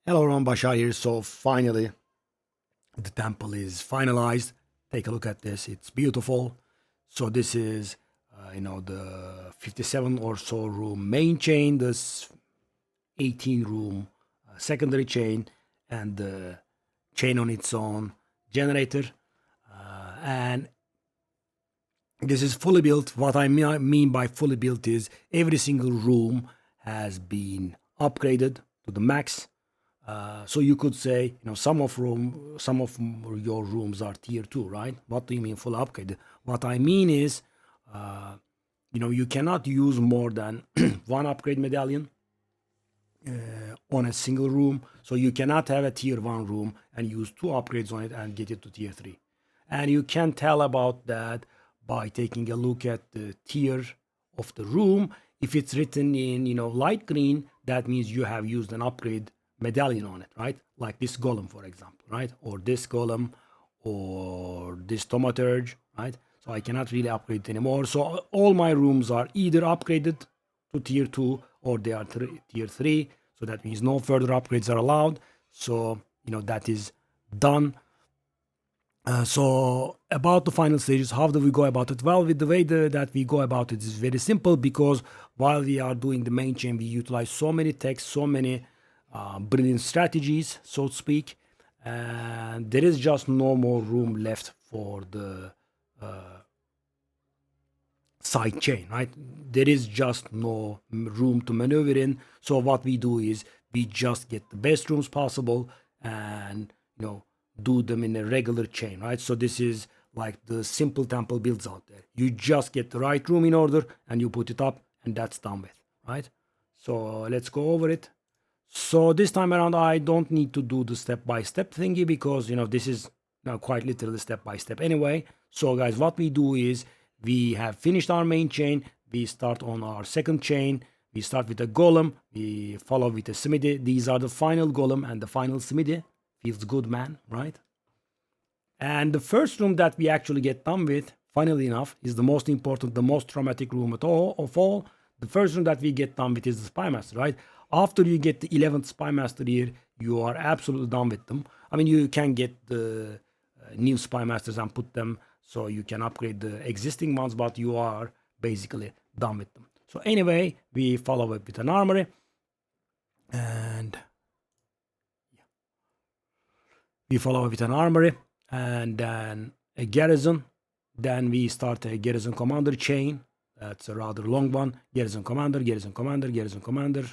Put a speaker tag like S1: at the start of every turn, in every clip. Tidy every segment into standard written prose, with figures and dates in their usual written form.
S1: Hello, Ron Bashar here. So finally, the temple is finalized. Take a look at this. It's beautiful. So this is, the 57 or so room main chain, this 18 room secondary chain, and the chain on its own generator. And this is fully built. What I mean by fully built is every single room has been upgraded to the max. So you could say, some of your rooms are tier 2, right? What do you mean full upgrade? What I mean is, you cannot use more than one upgrade medallion on a single room. So you cannot have a tier 1 room and use 2 upgrades on it and get it to tier 3. And you can tell about that by taking a look at the tier of the room. If it's written in, light green, that means you have used an upgrade medallion on it, right? Like this golem, for example, right? Or this golem, or this thaumaturge, right? So I cannot really upgrade it anymore. So all my rooms are either upgraded to tier 2 or they are tier 3. So that means no further upgrades are allowed. So, that is done. So about the final stages, how do we go about it? Well, with the way that we go about it is very simple, because while we are doing the main chain, we utilize so many techs, so many brilliant strategies, so to speak, and there is just no more room left for the side chain, right? There is just no room to maneuver in. So what we do is we just get the best rooms possible and do them in a regular chain, right? So this is like the simple temple builds out there. You just get the right room in order and you put it up, and that's done with, right? So let's go over it. So this time around, I don't need to do the step-by-step thingy, because, this is now quite literally step-by-step anyway. So guys, what we do is we have finished our main chain. We start on our second chain. We start with a golem. We follow with a smithy. These are the final golem and the final smithy. Feels good, man, right? And the first room that we actually get done with, funnily enough, is the most important, the most traumatic room of all. The first room that we get done with is the Spy Master, right? After you get the 11th Spy Master here, you are absolutely done with them. I mean, you can get the new Spy Masters and put them so you can upgrade the existing ones, but you are basically done with them. So anyway, we follow it with an armory. And we follow with an armory, and then a garrison. Then we start a garrison commander chain. That's a rather long one. Garrison commander, garrison commander, garrison commander,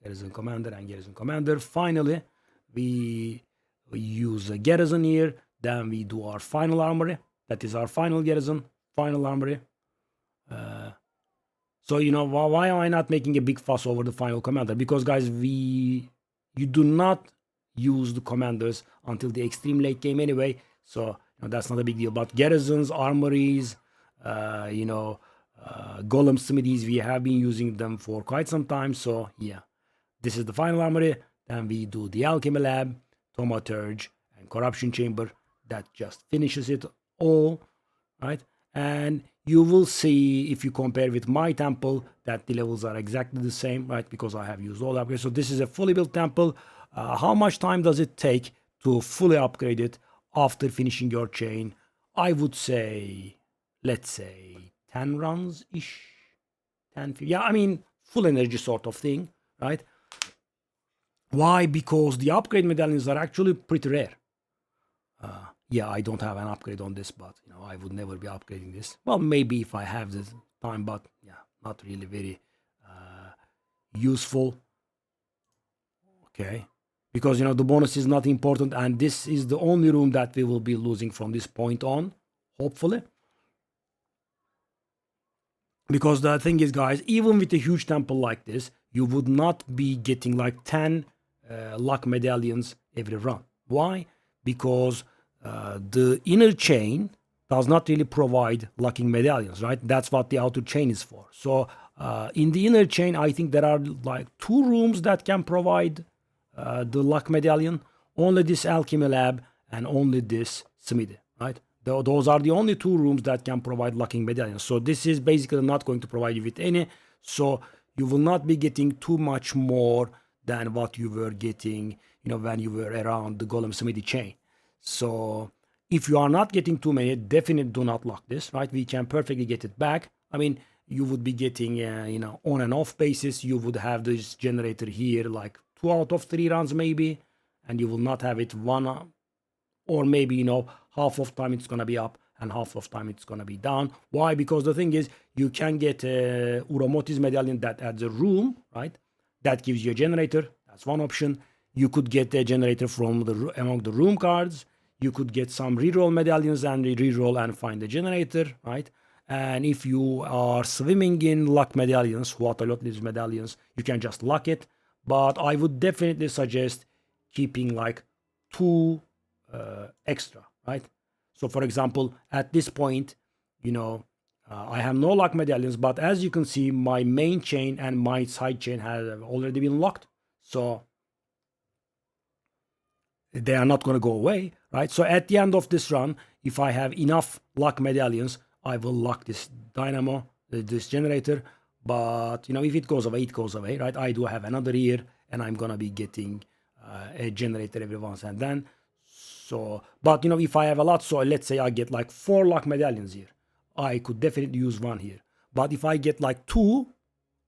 S1: garrison commander, and garrison commander. Finally, we use a garrison here. Then we do our final armory. That is our final garrison, final armory. So, why am I not making a big fuss over the final commander? Because, guys, you do not use the commanders until the extreme late game anyway. So, that's not a big deal. But garrisons, armories, golem smithies, we have been using them for quite some time. So, yeah, this is the final armory. Then we do the alchemy lab, thaumaturge, and corruption chamber. That just finishes it all, right? And you will see, if you compare with my temple, that the levels are exactly the same, right? Because I have used all upgrades. So this is a fully built temple. How much time does it take to fully upgrade it after finishing your chain? I would say, let's say 10 runs-ish. 10, 15. Yeah, I mean, full energy sort of thing, right? Why? Because the upgrade medallions are actually pretty rare. Yeah, I don't have an upgrade on this, but I would never be upgrading this. Well, maybe if I have the time, but yeah, not really very useful. Okay, because the bonus is not important, and this is the only room that we will be losing from this point on, hopefully. Because the thing is, guys, even with a huge temple like this, you would not be getting like 10 luck medallions every run. Why? Because the inner chain does not really provide lucking medallions, right? That's what the outer chain is for. So in the inner chain, I think there are like 2 rooms that can provide the luck medallion. Only this alchemy lab and only this smithy, right? Those are the only 2 rooms that can provide lucking medallions. So this is basically not going to provide you with any. So you will not be getting too much more than what you were getting, when you were around the golem smithy chain. So if you are not getting too many, definitely do not lock this, right? We can perfectly get it back. I mean, you would be getting, on and off basis. You would have this generator here, like 2 out of 3 runs maybe, and you will not have it one, or maybe, half of time it's gonna be up and half of time it's gonna be down. Why? Because the thing is, you can get Uromoti's medallion that adds a room, right? That gives you a generator. That's one option. You could get a generator from among the room cards. You could get some reroll medallions and reroll and find the generator, right? And if you are swimming in luck medallions, what a lot of these medallions, you can just lock it. But I would definitely suggest keeping like 2 extra, right? So for example, at this point, I have no luck medallions, but as you can see, my main chain and my side chain have already been locked. So they are not going to go away, right? So at the end of this run, if I have enough luck medallions, I will lock this dynamo, this generator. But, if it goes away, it goes away, right? I do have another here, and I'm going to be getting a generator every once and then. So, but, if I have a lot, so let's say I get like 4 luck medallions here, I could definitely use 1 here. But if I get like 2,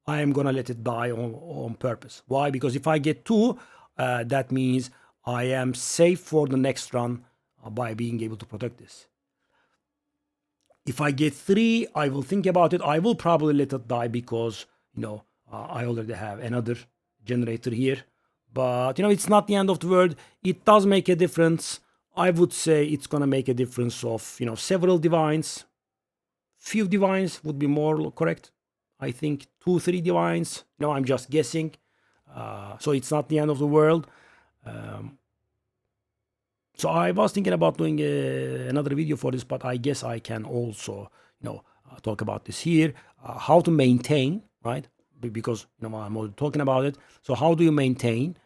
S1: I am going to let it die on purpose. Why? Because if I get 2, that means I am safe for the next run by being able to protect this. If I get 3, I will think about it. I will probably let it die because, I already have another generator here. But, it's not the end of the world. It does make a difference. I would say it's going to make a difference of, several divines. Few divines would be more correct. I think 2, 3 divines. I'm just guessing. So it's not the end of the world. So I was thinking about doing another video for this, but I guess I can also, talk about this here. How to maintain, right? Because, I'm already talking about it. So how do you maintain?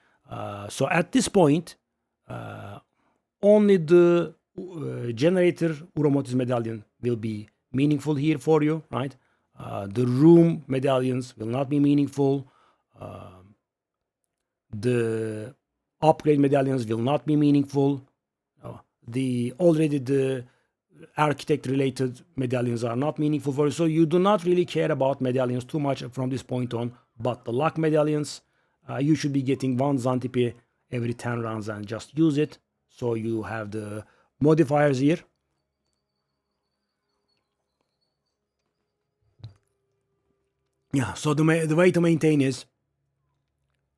S1: So at this point, only the generator Uromoti's medallion will be meaningful here for you, right? The room medallions will not be meaningful. The upgrade medallions will not be meaningful. The architect related medallions are not meaningful for you. So you do not really care about medallions too much from this point on. But the luck medallions, you should be getting 1 Zantipi every 10 rounds and just use it. So you have the modifiers here. Yeah, so the way to maintain is,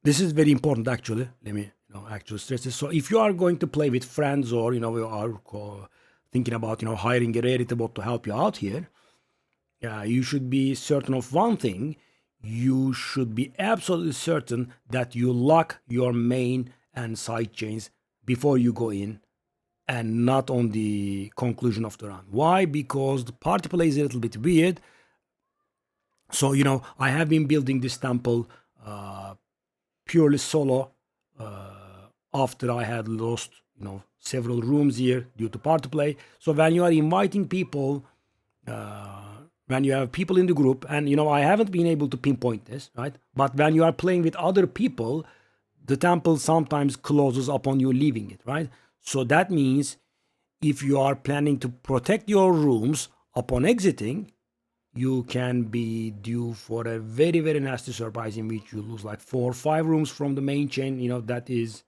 S1: this is very important actually. Let me actually stress this. So if you are going to play with friends, or you are thinking about hiring a rarity bot to help you out here, you should be certain of one thing. You should be absolutely certain that you lock your main and side chains before you go in, and not on the conclusion of the run. Why? Because the party play is a little bit weird. So I have been building this temple purely solo after I had lost several rooms here due to party play. So when you are inviting people, when you have people in the group, and I haven't been able to pinpoint this, right? But when you are playing with other people, the temple sometimes closes upon you leaving it, right? So that means if you are planning to protect your rooms upon exiting, you can be due for a very, very nasty surprise in which you lose like 4 or 5 rooms from the main chain. That is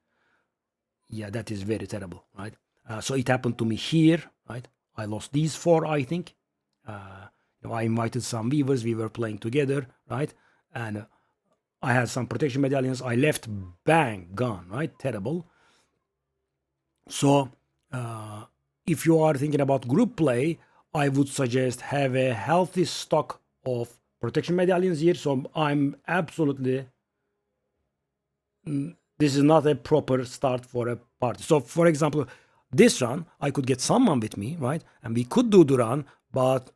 S1: very terrible, right? So it happened to me here, right? I lost these 4, I think. I invited some viewers, we were playing together, right? And I had some protection medallions. I left, bang, gone, right? Terrible. So if you are thinking about group play, I would suggest have a healthy stock of protection medallions here. So I'm absolutely, this is not a proper start for a party. So for example, this run, I could get someone with me, right? And we could do the run, but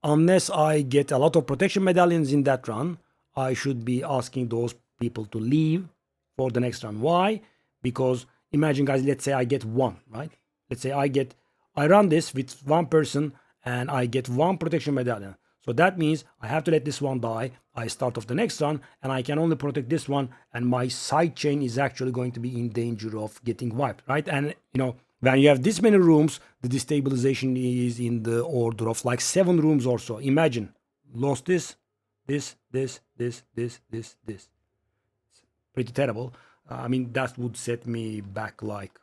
S1: unless I get a lot of protection medallions in that run, I should be asking those people to leave for the next run. Why? Because imagine, guys, let's say I get 1, right? Let's say I run this with 1 person and I get 1 protection medallion. So that means I have to let this one die. I start off the next one, and I can only protect this one, and my side chain is actually going to be in danger of getting wiped, right? And when you have this many rooms, the destabilization is in the order of like 7 rooms or so. Imagine, lost this, this, pretty terrible. I mean, that would set me back like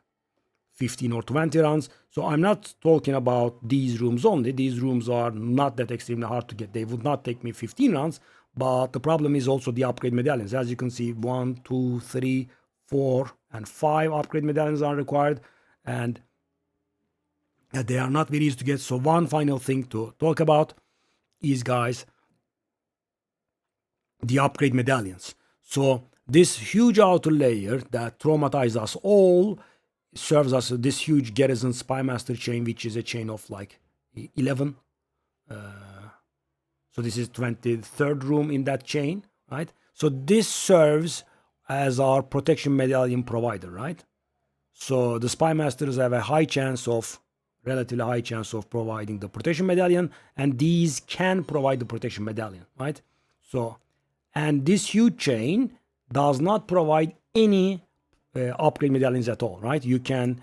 S1: 15 or 20 runs. So I'm not talking about these rooms only. These rooms are not that extremely hard to get. They would not take me 15 runs. But the problem is also the upgrade medallions. As you can see, 1, 2, 3, 4, and 5 upgrade medallions are required. And they are not very easy to get. So one final thing to talk about is, guys, the upgrade medallions. So this huge outer layer that traumatizes us all serves us this huge garrison spy master chain, which is a chain of like 11. So this is 23rd room in that chain, right? So this serves as our protection medallion provider, right? So the spy masters have a relatively high chance of providing the protection medallion, and these can provide the protection medallion, right? So, and this huge chain does not provide any upgrade medallions at all, right? You can,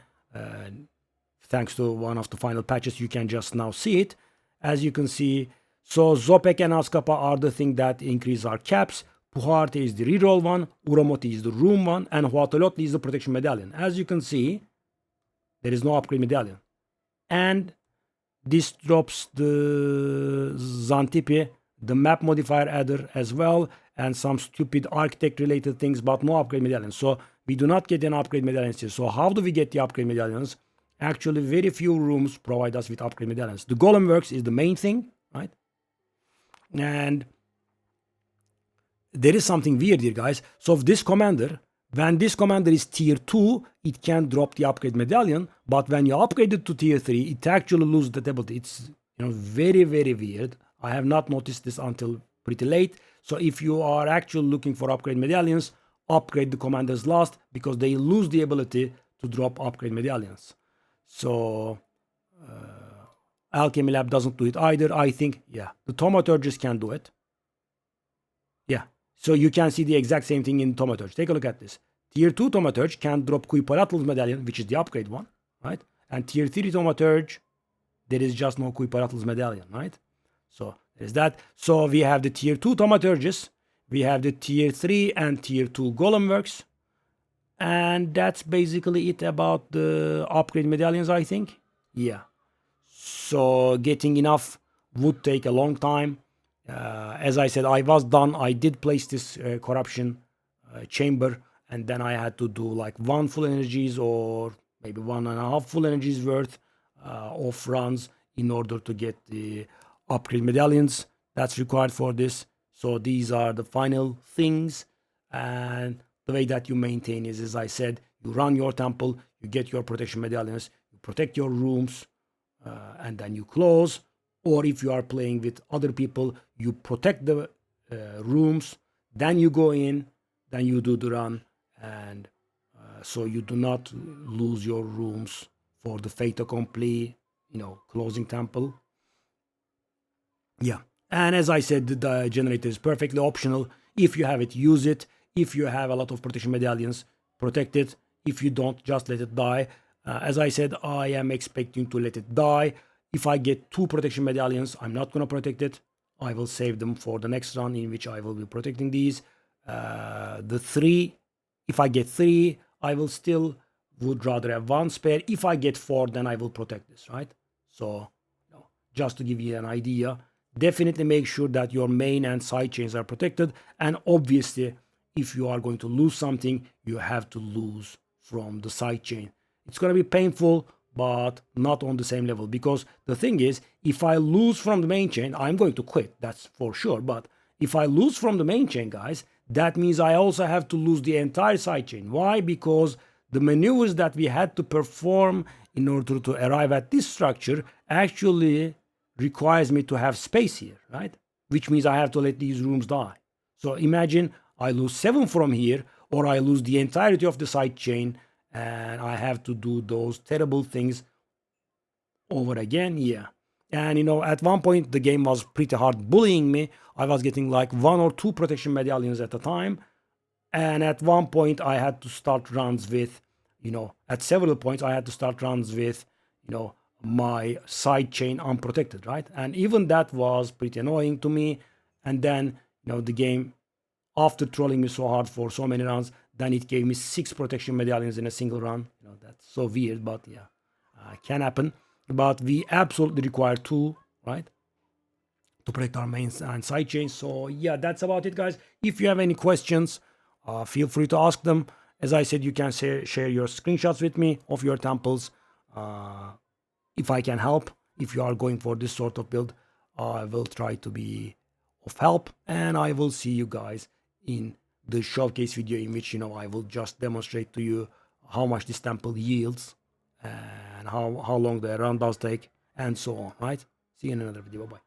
S1: thanks to one of the final patches, you can just now see it. As you can see, so Zopek and Azkapa are the thing that increase our caps. Puharte is the reroll one, Uramoti is the room one, and Huatolotli is the protection medallion. As you can see, there is no upgrade medallion. And this drops the Zantipi, the map modifier adder as well, and some stupid architect related things, but no upgrade medallions. So we do not get an upgrade medallions here. So how do we get the upgrade medallions? Actually, very few rooms provide us with upgrade medallions. The Golem Works is the main thing, right? And there is something weird here, guys. So if this commander, when this commander is tier 2, it can drop the upgrade medallion, but when you upgrade it to tier 3, it actually loses that ability. It's very, very weird. I have not noticed this until pretty late. So if you are actually looking for upgrade medallions, upgrade the commanders last, because they lose the ability to drop upgrade medallions. So Alchemy Lab doesn't do it either. I think, yeah, the Thaumaturgist can do it. Yeah, so you can see the exact same thing in Thaumaturge. Take a look at this. Tier 2 Thaumaturge can drop Kuiparatl's medallion, which is the upgrade one, right? And tier 3 Thaumaturge, there is just no Kuiparatl's medallion, right? So there's that. So we have the tier 2 Thaumaturges, we have the tier 3 and tier 2 Golem Works, and that's basically it about the upgrade medallions, I think. Yeah. So getting enough would take a long time. As I said, I was done. I did place this corruption chamber, and then I had to do like 1 full energies or maybe 1.5 full energies worth of runs in order to get the upgrade medallions that's required for this. So these are the final things, and the way that you maintain is, as I said, you run your temple, you get your protection medallions, you protect your rooms, and then you close. Or if you are playing with other people, you protect the rooms, then you go in, then you do the run, and so you do not lose your rooms for the fait accompli, closing temple. Yeah, and as I said, the generator is perfectly optional. If you have it, use it. If you have a lot of protection medallions, protect it. If you don't, just let it die. As I said, I am expecting to let it die. If I get 2 protection medallions, I'm not going to protect it. I will save them for the next run in which I will be protecting these. The 3, if I get 3, I will still would rather have 1 spare. If I get 4, then I will protect this, right? So, just to give you an idea, definitely make sure that your main and side chains are protected. And obviously, if you are going to lose something, you have to lose from the side chain. It's going to be painful, but not on the same level, because the thing is, if I lose from the main chain, I'm going to quit, that's for sure. But if I lose from the main chain, guys, that means I also have to lose the entire side chain. Why? Because the maneuvers that we had to perform in order to arrive at this structure actually requires me to have space here, right? Which means I have to let these rooms die. So imagine I lose 7 from here, or I lose the entirety of the side chain, and I have to do those terrible things over again. Yeah. And at one point the game was pretty hard bullying me. I was getting like 1 or 2 protection medallions at a time. And at one point I had to start runs with, at several points I had to start runs with, my side chain unprotected, right? And even that was pretty annoying to me. And then, the game, after trolling me so hard for so many rounds, then it gave me 6 protection medallions in a single run. That's so weird, but yeah, can happen. But we absolutely require 2, right, to protect our main and side chains. So yeah, that's about it, guys. If you have any questions, feel free to ask them. As I said, you can share your screenshots with me of your temples. If I can help, if you are going for this sort of build, I will try to be of help, and I will see you guys in the showcase video, in which I will just demonstrate to you how much this temple yields and how long the run does take, and so on, right? See you in another video. Bye bye.